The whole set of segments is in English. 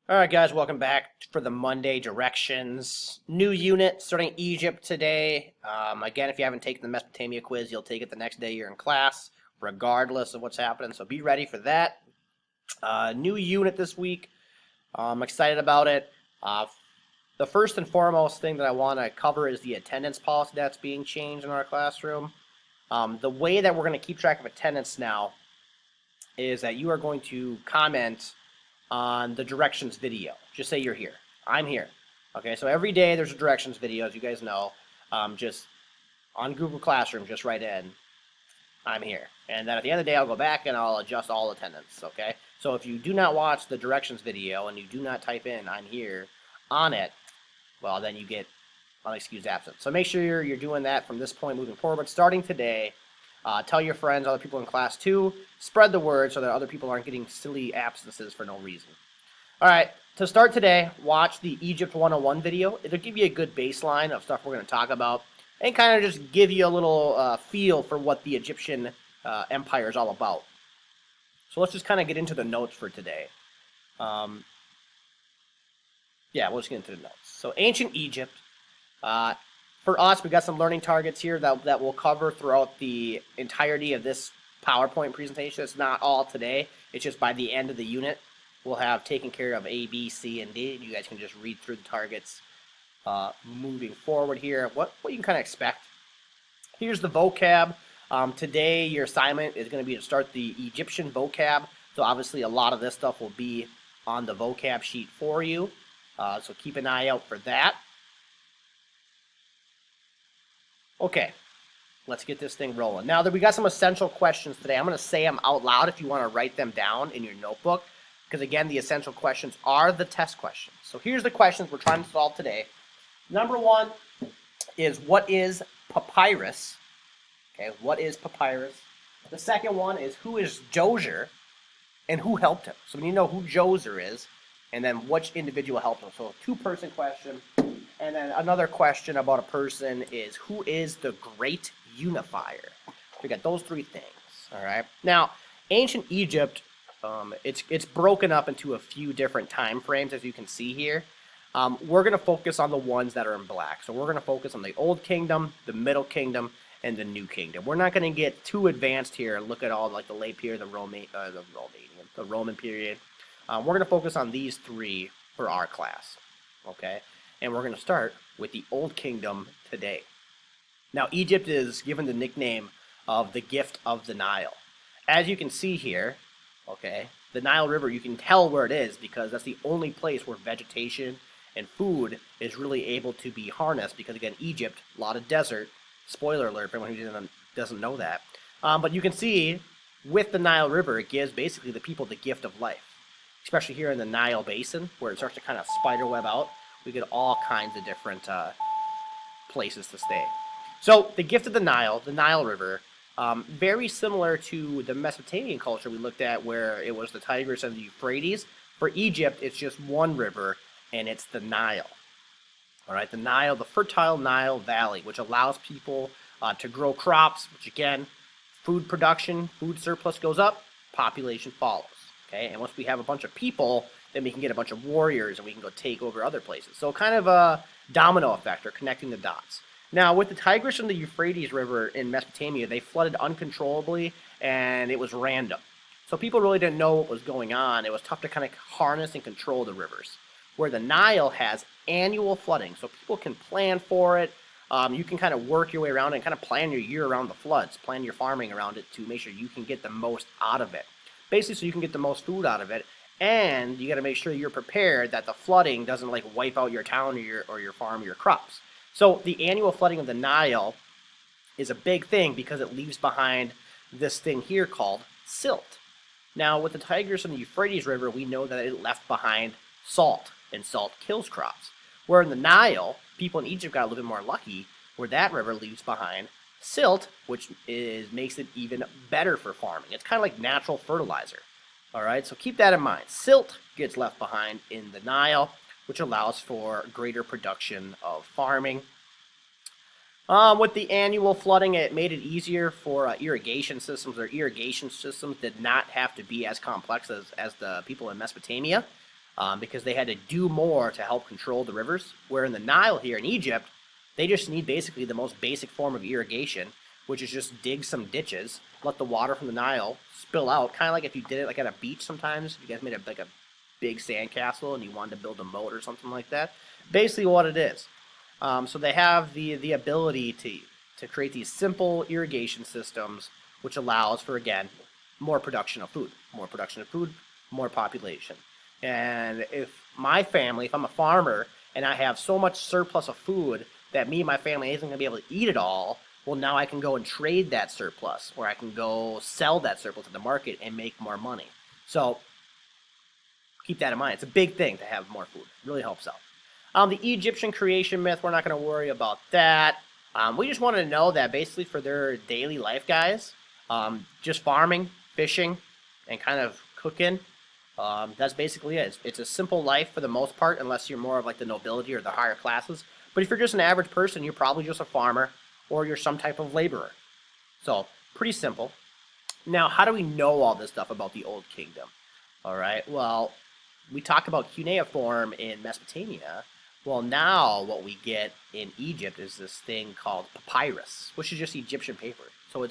All right, guys, welcome back for the Monday directions. New unit starting Egypt today. Again, if you haven't taken the Mesopotamia quiz, you'll take it the next day you're in class, regardless of what's happening. So be ready for that. New unit this week. I'm excited about it. Uh, the first and foremost thing that I want to cover is the attendance policy that's being changed in our classroom. The way that we're going to keep track of attendance now is that you are going to comment on the directions video. Just say you're here. I'm here. Okay, so every day there's a directions video, as you guys know. Just on Google Classroom, just write in, I'm here. And then at the end of the day, I'll go back and I'll adjust all attendance, okay? So if you do not watch the directions video and you do not type in, I'm here, on it, well, then you get unexcused absence. So make sure you're doing that from this point moving forward. Starting today, tell your friends, other people in class too. Spread the word so that other people aren't getting silly absences for no reason. All right, to start today, watch the Egypt 101 video. It'll give you a good baseline of stuff we're going to talk about and kind of just give you a little feel for what the Egyptian empire is all about. So let's just kind of get into the notes for today. Yeah, we'll just get into the notes. So ancient Egypt. For us, we got some learning targets here that we'll cover throughout the entirety of this PowerPoint presentation. It's not all today. It's just by the end of the unit, we'll have taken care of A, B, C, and D. You guys can just read through the targets moving forward here. What you can kind of expect. Here's the vocab. Today, your assignment is going to be to start the Egyptian vocab. So obviously, a lot of this stuff will be on the vocab sheet for you. So keep an eye out for that. Okay, let's get this thing rolling. Now that we got some essential questions today, I'm going to say them out loud if you want to write them down in your notebook. Because again, the essential questions are the test questions. So here's the questions we're trying to solve today. Number one is, what is papyrus? Okay, what is papyrus? The second one is, who is Djoser and who helped him? So we need to know who Djoser is and then which individual helped him. So a two-person question. And then another question about a person is, who is the great unifier? We got those three things. All right. Now, ancient Egypt, it's broken up into a few different time frames, as you can see here. We're going to focus on the ones that are in black. So we're going to focus on the Old Kingdom, the Middle Kingdom, and the New Kingdom. We're not going to get too advanced here and look at all like the late period, the Roman period. We're going to focus on these three for our class. Okay. And we're going to start with the Old Kingdom today. Now, Egypt is given the nickname of the gift of the Nile. As you can see here, okay, the Nile River, you can tell where it is because that's the only place where vegetation and food is really able to be harnessed because, again, Egypt, a lot of desert. Spoiler alert for anyone who doesn't know that. But you can see with the Nile River, it gives basically the people the gift of life, especially here in the Nile Basin where it starts to kind of spiderweb out. We get all kinds of different places to stay. So the gift of the Nile River, very similar to the Mesopotamian culture we looked at where it was the Tigris and the Euphrates. For Egypt, it's just one river, and it's the Nile. All right, the Nile, the fertile Nile Valley, which allows people to grow crops, which again, food production, food surplus goes up, population follows. Okay, and once we have a bunch of people, then we can get a bunch of warriors and we can go take over other places. So kind of a domino effect or connecting the dots. Now, with the Tigris and the Euphrates River in Mesopotamia, they flooded uncontrollably and it was random. So people really didn't know what was going on. It was tough to kind of harness and control the rivers. Where the Nile has annual flooding, so people can plan for it. You can kind of work your way around it and kind of plan your year around the floods, plan your farming around it to make sure you can get the most out of it. Basically, so you can get the most food out of it. And you got to make sure you're prepared that the flooding doesn't like wipe out your town or your farm or your crops. So the annual flooding of the Nile is a big thing because it leaves behind this thing here called silt. Now with the Tigris and the Euphrates River, we know that it left behind salt, and salt kills crops. Where in the Nile, people in Egypt got a little bit more lucky, where that river leaves behind silt, which makes it even better for farming. It's kind of like natural fertilizer. All right, so keep that in mind. Silt gets left behind in the Nile, which allows for greater production of farming. With the annual flooding, it made it easier for irrigation systems. Their irrigation systems did not have to be as complex as the people in Mesopotamia. because they had to do more to help control the rivers. Where in the Nile here in Egypt, they just need basically the most basic form of irrigation, which is just dig some ditches, let the water from the Nile spill out, kind of like if you did it like at a beach sometimes. If you guys made like a big sandcastle and you wanted to build a moat or something like that. Basically, what it is. So they have the ability to create these simple irrigation systems, which allows for, again, more production of food. More production of food, more population. And if my family, if I'm a farmer and I have so much surplus of food that me and my family isn't going to be able to eat it all, well, now I can go and trade that surplus, or I can go sell that surplus at the market and make more money. So keep that in mind. It's a big thing to have more food. It really helps out. The Egyptian creation myth, we're not going to worry about that. We just wanted to know that basically for their daily life, guys, just farming, fishing, and kind of cooking, that's basically it. It's a simple life for the most part, unless you're more of like the nobility or the higher classes. But if you're just an average person, you're probably just a farmer or you're some type of laborer. So pretty simple. Now, how do we know all this stuff about the Old Kingdom? All right, well, we talked about cuneiform in Mesopotamia. Well, now what we get in Egypt is this thing called papyrus, which is just Egyptian paper. So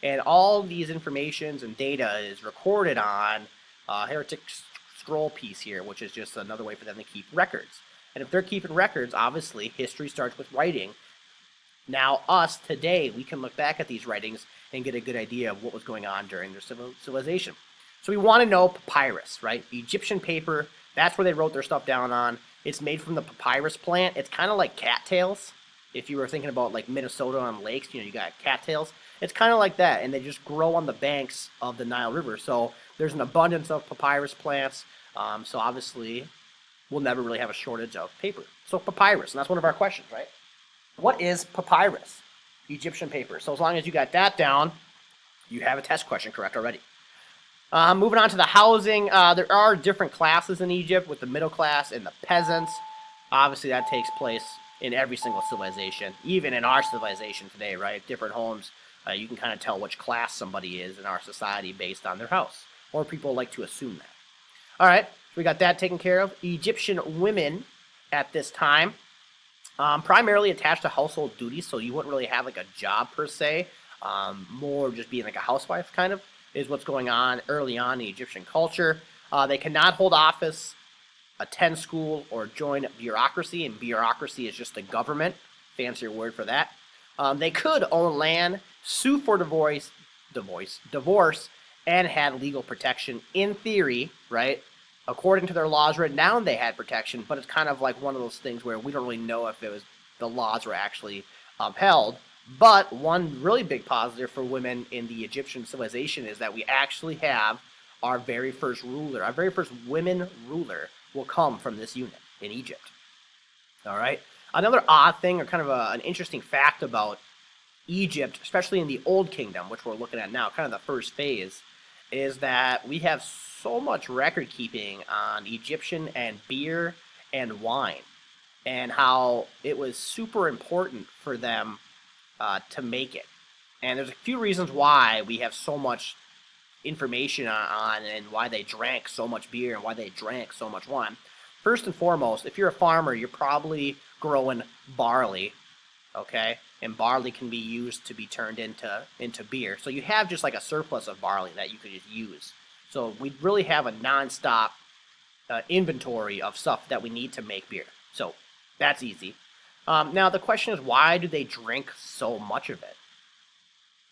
and all these informations and data is recorded on Heretic Scroll piece here, which is just another way for them to keep records. And if they're keeping records, obviously history starts with writing. Now, us today, we can look back at these writings and get a good idea of what was going on during their civilization. So we want to know papyrus, right? Egyptian paper, that's where they wrote their stuff down on. It's made from the papyrus plant. It's kind of like cattails. If you were thinking about like Minnesota on lakes, you got cattails. It's kind of like that, and they just grow on the banks of the Nile River. So there's an abundance of papyrus plants. So obviously, we'll never really have a shortage of paper. So papyrus, and that's one of our questions, right? What is papyrus? Egyptian paper. So as long as you got that down, you have a test question correct already. Moving on to the housing, there are different classes in Egypt with the middle class and the peasants. Obviously, that takes place in every single civilization, even in our civilization today, right? Different homes, you can kind of tell which class somebody is in our society based on their house, or people like to assume that. All right, so we got that taken care of. Egyptian women at this time, primarily attached to household duties, so you wouldn't really have like a job per se, more just being like a housewife kind of, is what's going on early on in Egyptian culture. They cannot hold office, attend school, or join bureaucracy, and bureaucracy is just the government, fancier word for that. They could own land, sue for divorce, and had legal protection in theory, right? According to their laws written down, they had protection, but it's kind of like one of those things where we don't really know if the laws were actually upheld. But one really big positive for women in the Egyptian civilization is that we actually have our very first ruler. Our very first women ruler will come from this unit in Egypt. All right. Another odd thing, or kind of an interesting fact about Egypt, especially in the Old Kingdom, which we're looking at now, kind of the first phase, is that we have so much record keeping on Egyptian and beer and wine, and how it was super important for them to make it. And there's a few reasons why we have so much information on and why they drank so much beer and why they drank so much wine. First and foremost, if you're a farmer, you're probably growing barley, okay? And barley can be used to be turned into beer. So you have just like a surplus of barley that you could just use. So we really have a nonstop inventory of stuff that we need to make beer. So that's easy. Now the question is, why do they drink so much of it?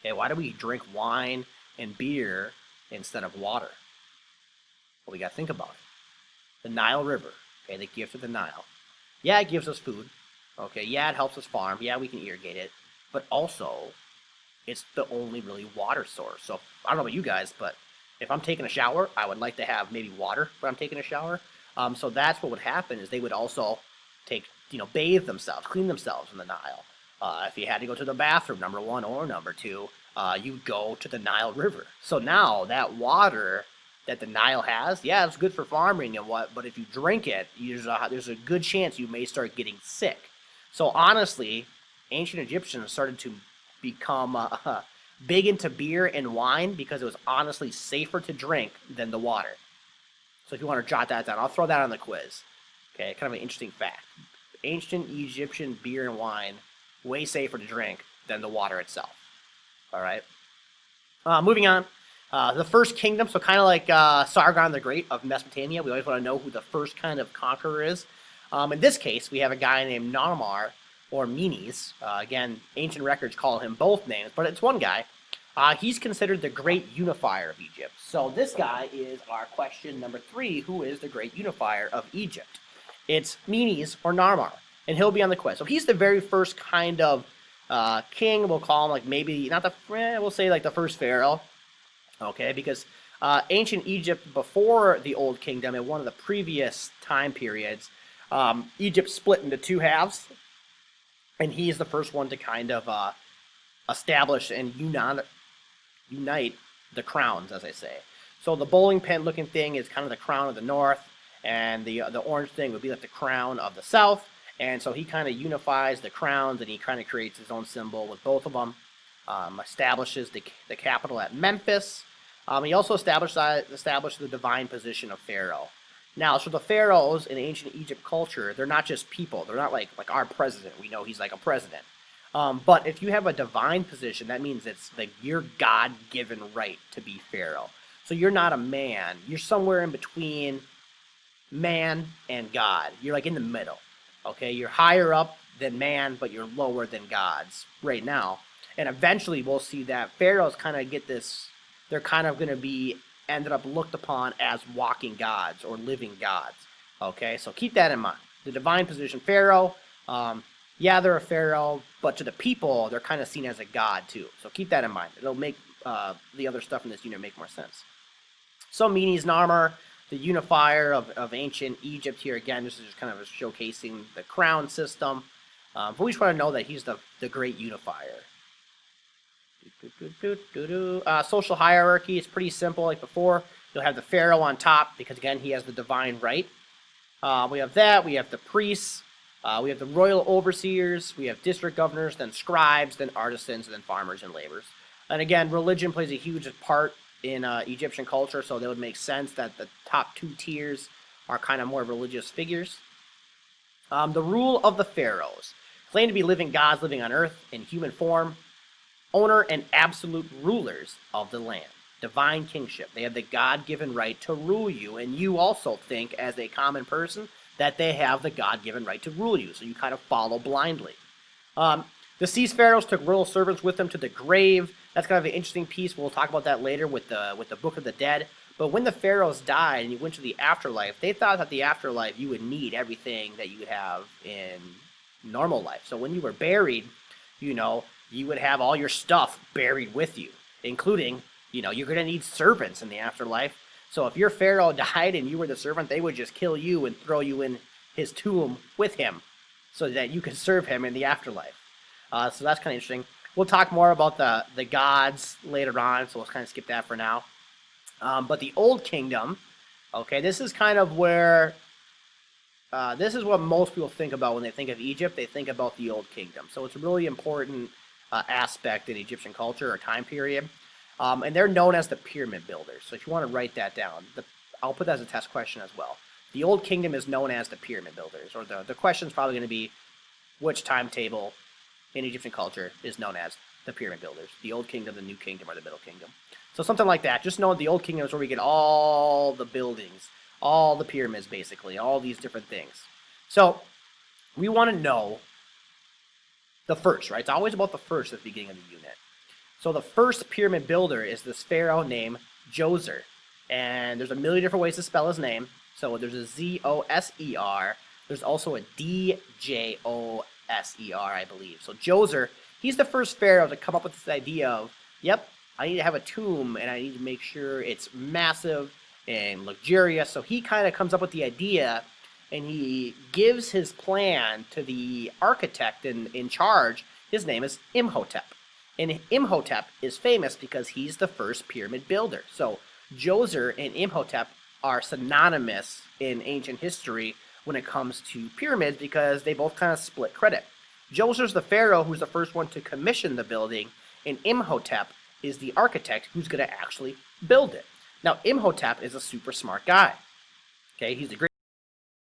Okay, why do we drink wine and beer instead of water? Well, we got to think about it. The Nile River, okay, the gift of the Nile. Yeah, it gives us food. Okay, yeah, it helps us farm. Yeah, we can irrigate it. But also, it's the only really water source. So I don't know about you guys, but if I'm taking a shower, I would like to have maybe water when I'm taking a shower. So that's what would happen, is they would also bathe themselves, clean themselves in the Nile. If you had to go to the bathroom, number one or number two, you go to the Nile River. So now that water that the Nile has, yeah, it's good for farming and what, but if you drink it, there's a good chance you may start getting sick. So honestly, ancient Egyptians started to become big into beer and wine because it was honestly safer to drink than the water. So if you want to jot that down, I'll throw that on the quiz. Okay, kind of an interesting fact. Ancient Egyptian beer and wine, way safer to drink than the water itself. All right. Moving on. The first kingdom, so kind of like Sargon the Great of Mesopotamia, we always want to know who the first kind of conqueror is. In this case, we have a guy named Narmer, or Menes. Again, ancient records call him both names, but it's one guy. He's considered the great unifier of Egypt. So this guy is our question number 3. Who is the great unifier of Egypt? It's Menes or Narmer, and he'll be on the quiz. So he's the very first kind of king. We'll call him like maybe not the. We'll say like the first pharaoh. Okay, because ancient Egypt before the Old Kingdom, in one of the previous time periods, Egypt split into 2 halves, and he's the first one to kind of establish and unite the crowns, as I say. So the bowling pin looking thing is kind of the crown of the north, and the orange thing would be like the crown of the south. And so he kind of unifies the crowns, and he kind of creates his own symbol with both of them. Establishes the capital at Memphis. He also established the divine position of pharaoh. Now, so the pharaohs in ancient Egypt culture, they're not just people. They're not like our president. We know he's like a president. But if you have a divine position, that means it's like your God-given right to be pharaoh. So you're not a man. You're somewhere in between man and God. You're like in the middle. Okay, you're higher up than man, but you're lower than gods right now. And eventually we'll see that pharaohs kind of get this, they're kind of going to be ended up looked upon as walking gods or living gods. Okay, so keep that in mind. The divine position pharaoh, yeah, they're a pharaoh, but to the people, they're kind of seen as a god too. So keep that in mind. It'll make the other stuff in this unit make more sense. So Menes Narmer, the unifier of ancient Egypt here. Again, this is just kind of showcasing the crown system. But we just want to know that he's the great unifier. Social hierarchy is pretty simple like before. You'll have the pharaoh on top because, again, he has the divine right. We have that. We have the priests. We have the royal overseers. We have district governors, then scribes, then artisans, and then farmers and laborers. And again, religion plays a huge part in Egyptian culture, so that would make sense that the top 2 tiers are kind of more religious figures. The rule of the pharaohs. Claim to be living gods living on earth in human form. Owner and absolute rulers of the land. Divine kingship. They have the God-given right to rule you, and you also think, as a common person, that they have the God-given right to rule you, so you kind of follow blindly. The deceased pharaohs took royal servants with them to the grave. That's kind of an interesting piece. We'll talk about that later with the Book of the Dead. But when the pharaohs died and you went to the afterlife, they thought that the afterlife you would need everything that you have in normal life. So when you were buried, you would have all your stuff buried with you, including, you're going to need servants in the afterlife. So if your pharaoh died and you were the servant, they would just kill you and throw you in his tomb with him so that you could serve him in the afterlife. So that's kind of interesting. We'll talk more about the gods later on, so we'll kind of skip that for now. But the Old Kingdom, okay, this is kind of where, this is what most people think about when they think of Egypt. They think about the Old Kingdom. So it's a really important aspect in Egyptian culture or time period. And they're known as the pyramid builders. So if you want to write that down, I'll put that as a test question as well. The Old Kingdom is known as the pyramid builders, or the question's probably going to be which timetable in Egyptian culture is known as the pyramid builders. The Old Kingdom, the New Kingdom, or the Middle Kingdom. So something like that. Just know the Old Kingdom is where we get all the buildings, all the pyramids basically, all these different things. So we want to know the first, right? It's always about the first at the beginning of the unit. So the first pyramid builder is this pharaoh named Djoser. And there's a million different ways to spell his name. So there's a Zoser. There's also a Djoser, I believe. So Djoser, he's the first pharaoh to come up with this idea of, yep, I need to have a tomb and I need to make sure it's massive and luxurious. So he kind of comes up with the idea and he gives his plan to the architect in charge. His name is Imhotep. And Imhotep is famous because he's the first pyramid builder. So Djoser and Imhotep are synonymous in ancient history when it comes to pyramids because they both kind of split credit. Djoser's the pharaoh who's the first one to commission the building, and Imhotep is the architect who's going to actually build it. Now, Imhotep is a super smart guy. Okay, he's a great